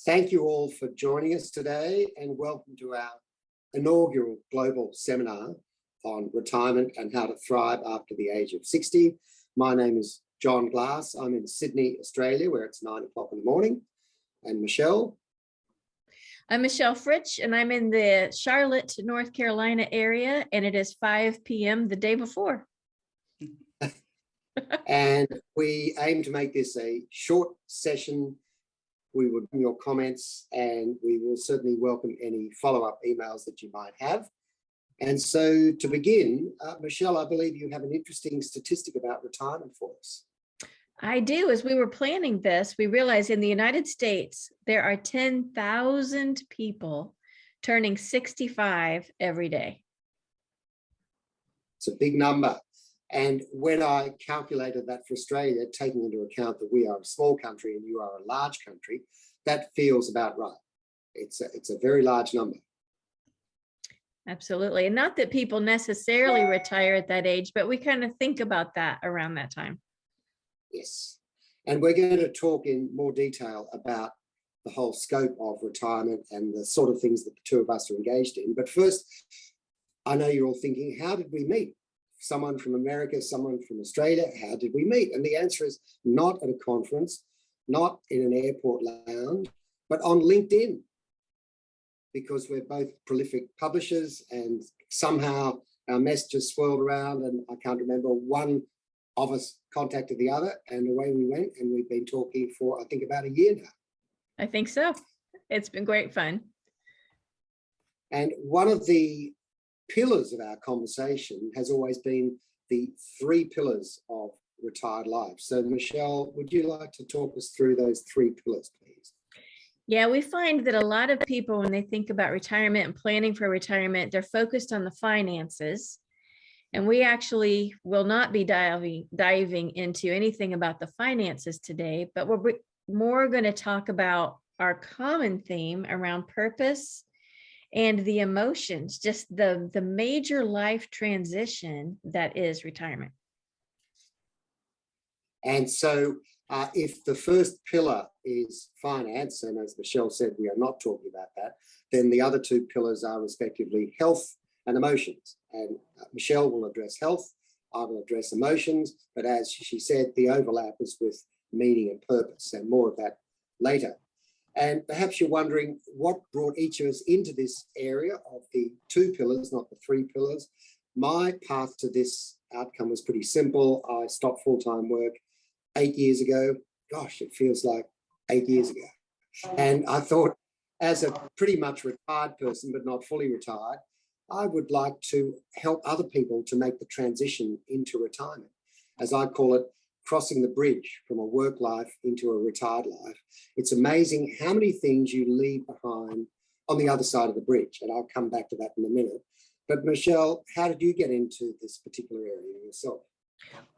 Thank you all for joining us today and welcome to our inaugural global seminar on retirement and how to thrive after the age of 60. My name is John Glass. I'm in Sydney, Australia, where it's 9 o'clock in the morning. And Michelle? I'm Michelle Fritsch, and I'm in the Charlotte, North Carolina area, and it is 5 p.m. the day before. And we aim to make this a short session. We would bring your comments and we will certainly welcome any follow-up emails that you might have. And so to begin, Michelle, I believe you have an interesting statistic about retirement for us. I do. As we were planning this, we realized in the United States, there are 10,000 people turning 65 every day. It's a big number. And when I calculated that for Australia, taking into account that we are a small country and you are a large country, that feels about right. It's a very large number. Absolutely. And not that people necessarily retire at that age, but we kind of think about that around that time. Yes. And we're going to talk in more detail about the whole scope of retirement and the sort of things that the two of us are engaged in. But first, I know you're all thinking, how did we meet? Someone from America, someone from Australia, how did we meet? And the answer is not at a conference, not in an airport lounge, but on LinkedIn, because we're both prolific publishers and somehow our messages swirled around and I can't remember, one of us contacted the other and away we went, and we've been talking for, I think, about a year now. I think so. It's been great fun. And one of the pillars of our conversation has always been the 3 pillars of retired life. So Michelle, would you like to talk us through those 3 pillars, please? Yeah, we find that a lot of people, when they think about retirement and planning for retirement, they're focused on the finances. And we actually will not be diving into anything about the finances today, but we're more going to talk about our common theme around purpose and the emotions, just the major life transition that is retirement. And so if the first pillar is finance, and as Michelle said, we are not talking about that, then the other 2 pillars are respectively health and emotions. And Michelle will address health, I will address emotions, but as she said, the overlap is with meaning and purpose, and more of that later. And perhaps you're wondering what brought each of us into this area of the 2 pillars, not the 3 pillars. My path to this outcome was pretty simple. I stopped full-time work 8 years ago. Gosh, it feels like 8 years ago. And I thought, as a pretty much retired person, but not fully retired, I would like to help other people to make the transition into retirement. As I call it, crossing the bridge from a work life into a retired life. It's amazing how many things you leave behind on the other side of the bridge. And I'll come back to that in a minute. But Michelle, how did you get into this particular area yourself?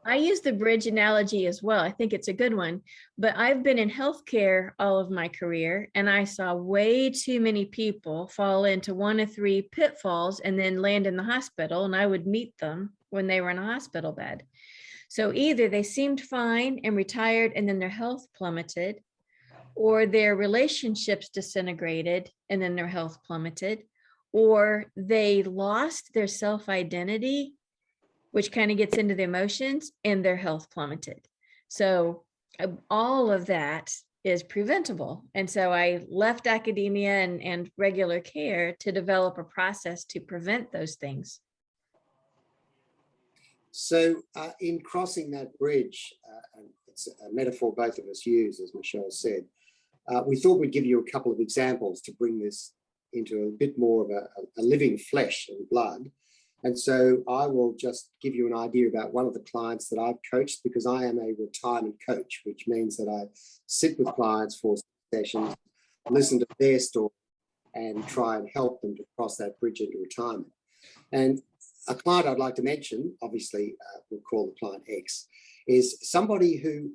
I use the bridge analogy as well. I think it's a good one, but I've been in healthcare all of my career, and I saw way too many people fall into 1 of 3 pitfalls and then land in the hospital, and I would meet them when they were in a hospital bed. So either they seemed fine and retired and then their health plummeted, or their relationships disintegrated and then their health plummeted, or they lost their self-identity, which kind of gets into the emotions, and their health plummeted. So all of that is preventable. And so I left academia and regular care to develop a process to prevent those things. So in crossing that bridge, and it's a metaphor both of us use, as Michelle said, we thought we'd give you a couple of examples to bring this into a bit more of a living flesh and blood. And so I will just give you an idea about one of the clients that I've coached, because I am a retirement coach, which means that I sit with clients for sessions, listen to their story, and try and help them to cross that bridge into retirement. And a client I'd like to mention, obviously we'll call the client X, is somebody who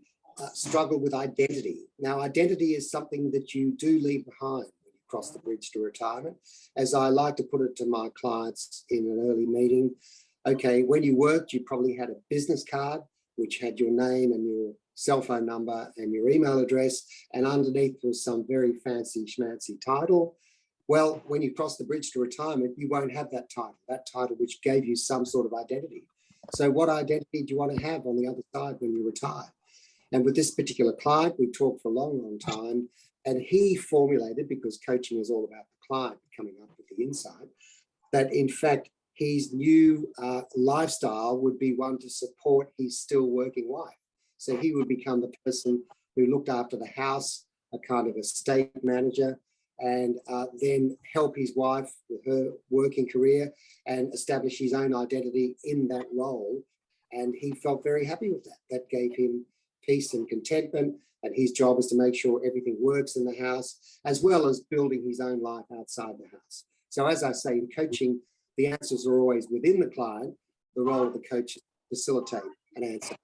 struggled with identity. Now, identity is something that you do leave behind when you cross the bridge to retirement. As I like to put it to my clients in an early meeting, okay, when you worked, you probably had a business card which had your name and your cell phone number and your email address, and underneath was some very fancy schmancy title. Well, when you cross the bridge to retirement, you won't have that title which gave you some sort of identity. So what identity do you want to have on the other side when you retire? And with this particular client, we talked for a long, long time, and he formulated, because coaching is all about the client coming up with the insight, that in fact, his new lifestyle would be one to support his still working wife. So he would become the person who looked after the house, a kind of estate manager, and then help his wife with her working career and establish his own identity in that role. And he felt very happy with that. That gave him peace and contentment. And his job is to make sure everything works in the house, as well as building his own life outside the house. So as I say, in coaching, the answers are always within the client. The role of the coach is to facilitate an answer.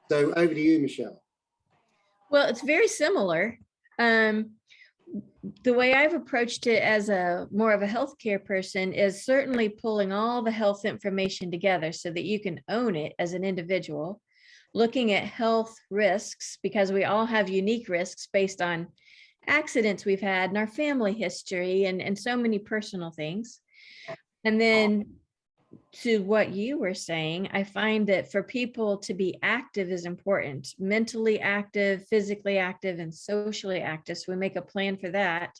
So over to you, Michelle. Well, it's very similar. The way I've approached it as more of a healthcare person is certainly pulling all the health information together so that you can own it as an individual, looking at health risks, because we all have unique risks based on accidents we've had and our family history and so many personal things. And then to what you were saying, I find that for people to be active is important, mentally active, physically active, and socially active. So we make a plan for that.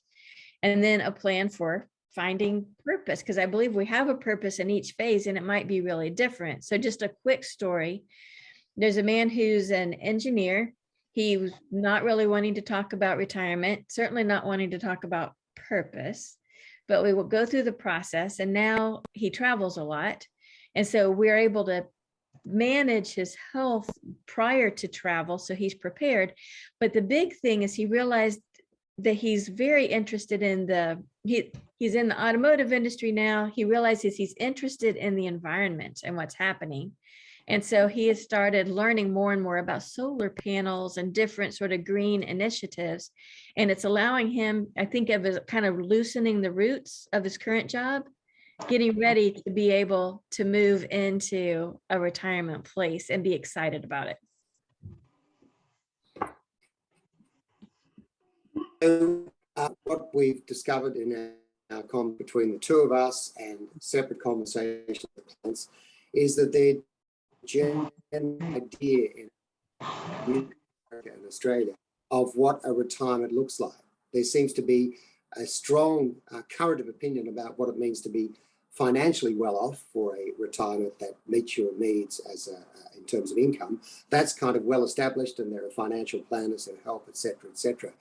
And then a plan for finding purpose, because I believe we have a purpose in each phase and it might be really different. So just a quick story. There's a man who's an engineer. He was not really wanting to talk about retirement, certainly not wanting to talk about purpose. But we will go through the process, and now he travels a lot. And so we're able to manage his health prior to travel, so he's prepared. But the big thing is he realized that he's very interested in he's in the automotive industry now. He realizes he's interested in the environment and what's happening. And so he has started learning more and more about solar panels and different sort of green initiatives. And it's allowing him, I think, of as kind of loosening the roots of his current job, getting ready to be able to move into a retirement place and be excited about it. So what we've discovered in our between the two of us and separate conversations with clients is that they're general idea in America and Australia of what a retirement looks like. There seems to be a strong current of opinion about what it means to be financially well off for a retirement that meets your needs as in terms of income. That's kind of well established, and there are financial planners who help, etc., etc.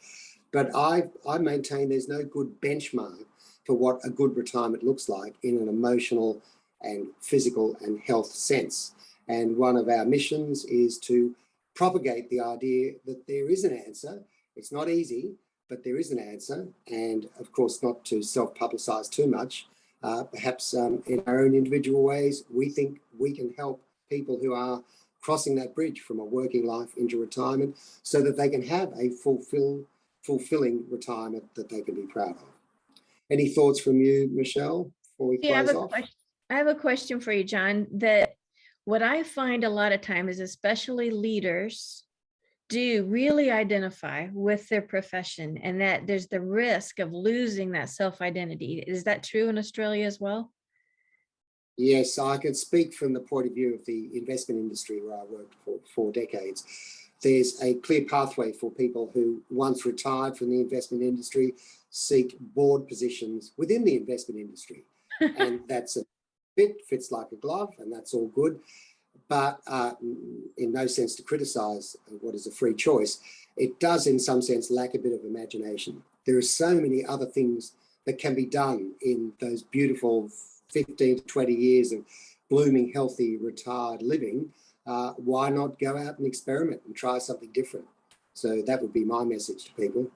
But I maintain there's no good benchmark for what a good retirement looks like in an emotional and physical and health sense. And one of our missions is to propagate the idea that there is an answer. It's not easy, but there is an answer. And of course, not to self-publicize too much. Perhaps in our own individual ways, we think we can help people who are crossing that bridge from a working life into retirement so that they can have a fulfilling retirement that they can be proud of. Any thoughts from you, Michelle, before we close off? I have a question for you, John, that what I find a lot of time is especially leaders do really identify with their profession, and that there's the risk of losing that self-identity. Is that true in Australia as well? Yes, I can speak from the point of view of the investment industry where I worked for 4 decades. There's a clear pathway for people who, once retired from the investment industry, seek board positions within the investment industry. And that's fits like a glove, and that's all good. But in no sense to criticize what is a free choice, it does in some sense lack a bit of imagination. There are so many other things that can be done in those beautiful 15 to 20 years of blooming, healthy, retired living. Why not go out and experiment and try something different? So that would be my message to people.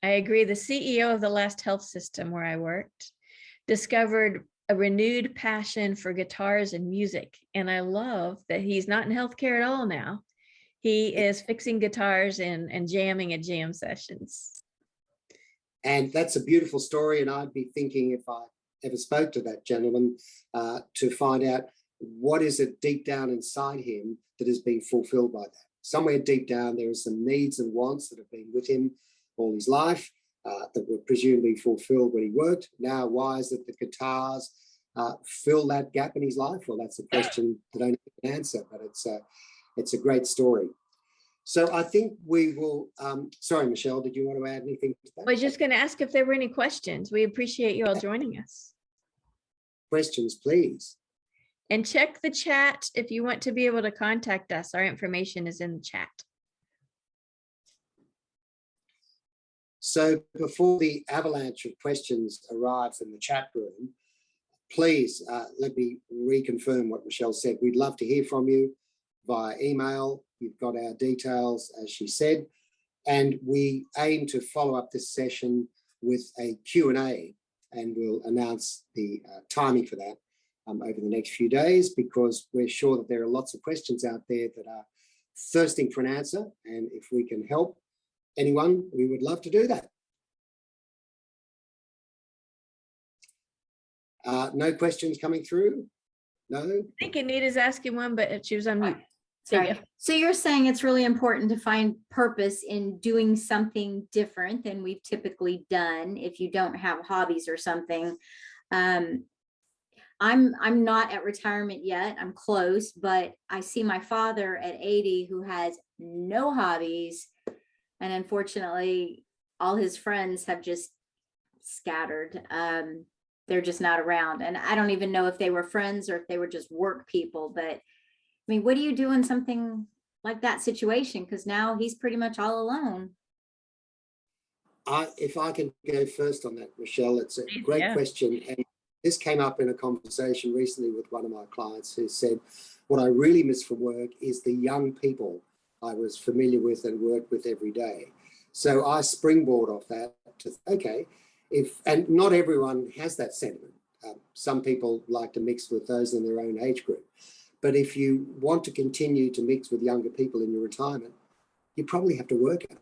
I agree. The CEO of the last health system where I worked discovered a renewed passion for guitars and music. And I love that he's not in healthcare at all now. He is fixing guitars and jamming at jam sessions. And that's a beautiful story. And I'd be thinking, if I ever spoke to that gentleman, to find out what is it deep down inside him that has been fulfilled by that. somewhere deep down, there are some needs and wants that have been with him all his life that were presumably fulfilled when he worked. Now, why is it the guitars fill that gap in his life? Well, that's a question that only can answer, but it's a great story. So I think we will, sorry, Michelle, did you want to add anything to that? I was just going to ask if there were any questions. We appreciate you all joining us. Questions, please. And check the chat if you want to be able to contact us. Our information is in the chat. So before the avalanche of questions arrive in the chat room, please let me reconfirm what Michelle said. We'd love to hear from you via email. You've got our details, as she said, and we aim to follow up this session with a Q&A, and we'll announce the timing for that over the next few days, because we're sure that there are lots of questions out there that are thirsting for an answer, and if we can help anyone, we would love to do that. No questions coming through? No? I think Anita's asking one, but she was on mute. Sorry. So you're saying it's really important to find purpose in doing something different than we've typically done if you don't have hobbies or something. I'm not at retirement yet. I'm close, but I see my father at 80 who has no hobbies. And unfortunately, all his friends have just scattered. They're just not around. And I don't even know if they were friends or if they were just work people. But I mean, what do you do in something like that situation? Because now he's pretty much all alone. If I can go first on that, Michelle, it's a great question. And this came up in a conversation recently with one of my clients who said, what I really miss from work is the young people I was familiar with and worked with every day. So I springboard off that to, okay, and not everyone has that sentiment. Some people like to mix with those in their own age group. But if you want to continue to mix with younger people in your retirement, you probably have to work at it.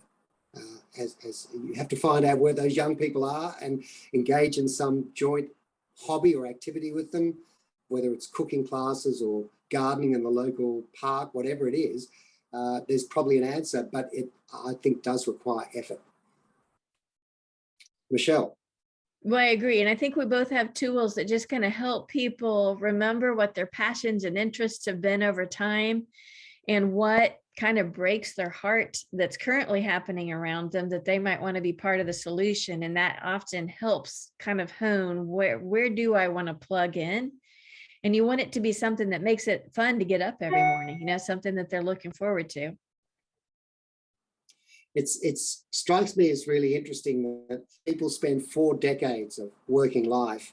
As you have to find out where those young people are and engage in some joint hobby or activity with them, whether it's cooking classes or gardening in the local park, whatever it is. There's probably an answer, but it, I think, does require effort. Michelle. Well, I agree. And I think we both have tools that just kind of help people remember what their passions and interests have been over time and what kind of breaks their heart that's currently happening around them that they might want to be part of the solution. And that often helps kind of hone where do I want to plug in? And you want it to be something that makes it fun to get up every morning, you know, something that they're looking forward to. It strikes me as really interesting that people spend 4 decades of working life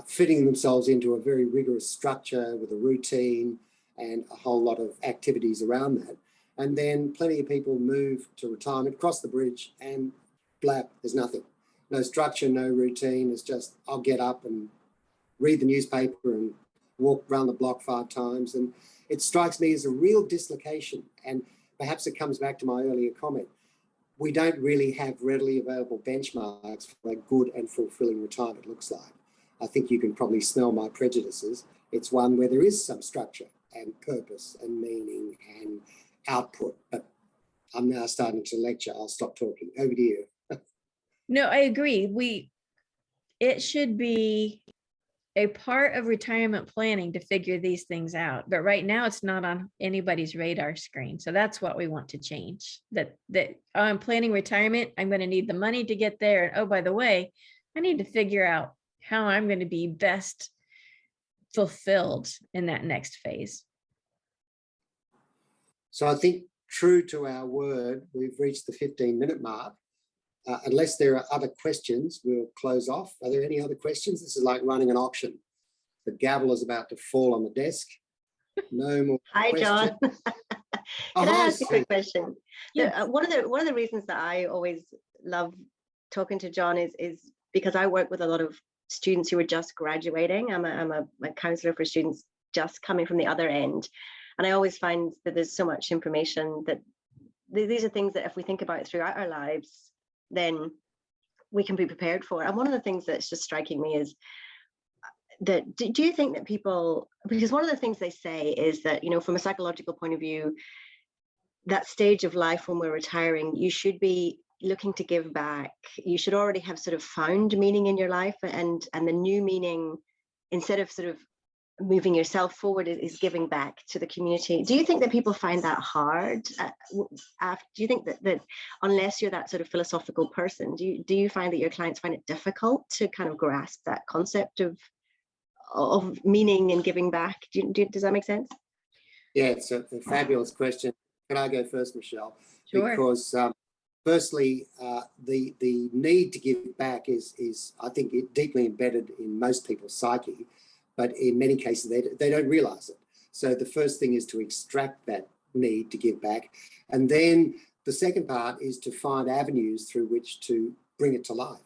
fitting themselves into a very rigorous structure with a routine and a whole lot of activities around that. And then plenty of people move to retirement, cross the bridge, and blap, there's nothing. No structure, no routine. It's just, I'll get up and read the newspaper and walk around the block 5 times. And it strikes me as a real dislocation. And perhaps it comes back to my earlier comment. We don't really have readily available benchmarks for what a good and fulfilling retirement looks like. I think you can probably smell my prejudices. It's one where there is some structure and purpose and meaning and output, but I'm now starting to lecture. I'll stop talking. Over to you. No, I agree. It should be a part of retirement planning to figure these things out. But right now it's not on anybody's radar screen. So that's what we want to change. That I'm planning retirement. I'm going to need the money to get there. And oh, by the way, I need to figure out how I'm going to be best fulfilled in that next phase. So I think, true to our word, we've reached the 15-minute mark. Unless there are other questions, we'll close off. Are there any other questions? This is like running an auction. The gavel is about to fall on the desk. No more Hi, questions. John. Can I ask a quick question? Yes. One of the reasons that I always love talking to John is because I work with a lot of students who are just graduating. I'm a counselor for students just coming from the other end. And I always find that there's so much information that these are things that if we think about throughout our lives, then we can be prepared for. And one of the things that's just striking me is that, do you think that people, because one of the things they say is that, you know, from a psychological point of view, that stage of life when we're retiring, you should be looking to give back. You should already have sort of found meaning in your life, and the new meaning, instead of sort of moving yourself forward, is giving back to the community. Do you think that people find that hard? Do you think that unless you're that sort of philosophical person, do you find that your clients find it difficult to kind of grasp that concept of meaning and giving back? Does that make sense? Yeah, it's a fabulous question. Can I go first, Michelle? Sure. Because firstly, the need to give back is I think, deeply embedded in most people's psyche, but in many cases they don't realize it. So the first thing is to extract that need to give back, and then the second part is to find avenues through which to bring it to life,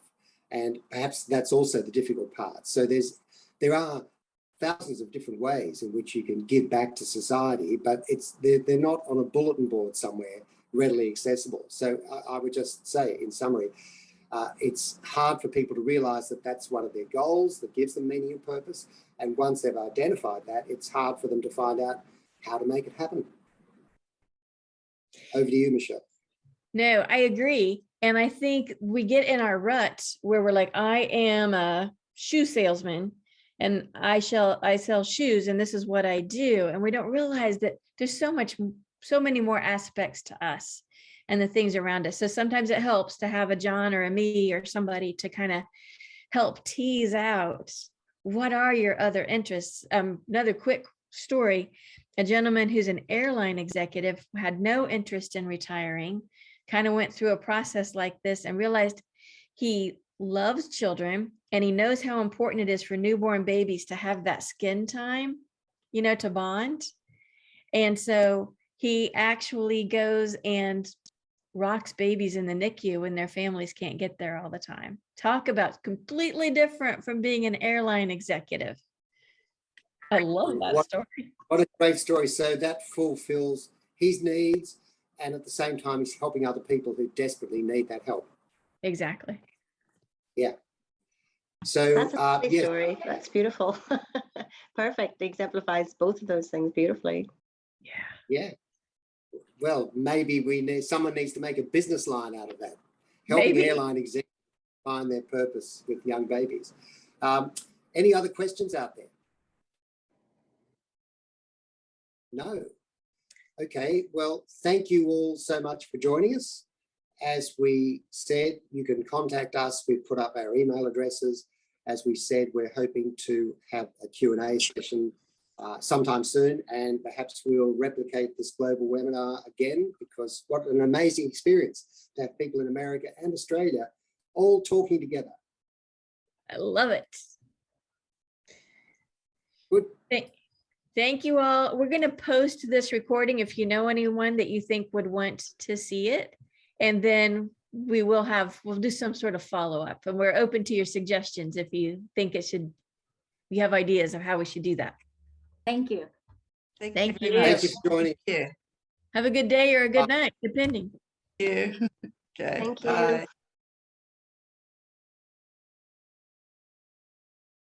and perhaps that's also the difficult part. So there are thousands of different ways in which you can give back to society, but they're not on a bulletin board somewhere readily accessible. So I would just say, in summary, it's hard for people to realize that that's one of their goals that gives them meaning and purpose. And once they've identified that, it's hard for them to find out how to make it happen. Over to you, Michelle. No, I agree. And I think we get in our rut where we're like, I am a shoe salesman and I sell shoes and this is what I do. And we don't realize that there's so many more aspects to us and the things around us. So sometimes it helps to have a John or a me or somebody to kind of help tease out what are your other interests. Another quick story, a gentleman who's an airline executive had no interest in retiring, kind of went through a process like this and realized he loves children and he knows how important it is for newborn babies to have that skin time, to bond. And so he actually goes and rocks babies in the NICU when their families can't get there all the time. Talk about completely different from being an airline executive. I love that story. What a great story. So that fulfills his needs, and at the same time, he's helping other people who desperately need that help. Exactly. Yeah. So that's a lovely story. That's beautiful. Perfect. Exemplifies both of those things beautifully. Yeah. Well, maybe someone needs to make a business line out of that, helping airline executives find their purpose with young babies. Any other questions out there? No. Okay. Well, thank you all so much for joining us. As we said, you can contact us. We've put up our email addresses. As we said, we're hoping to have a Q&A session sometime soon, and perhaps we'll replicate this global webinar again, because what an amazing experience to have people in America and Australia all talking together. I love it. Good. Thank you all. We're going to post this recording if you know anyone that you think would want to see it. And then we'll do some sort of follow-up, and we're open to your suggestions if you think you have ideas of how we should do that. Thank you. Thank Thank you. you for joining. Yeah. Have a good day or a good night, depending. Thank you. Okay. Thank you. Bye.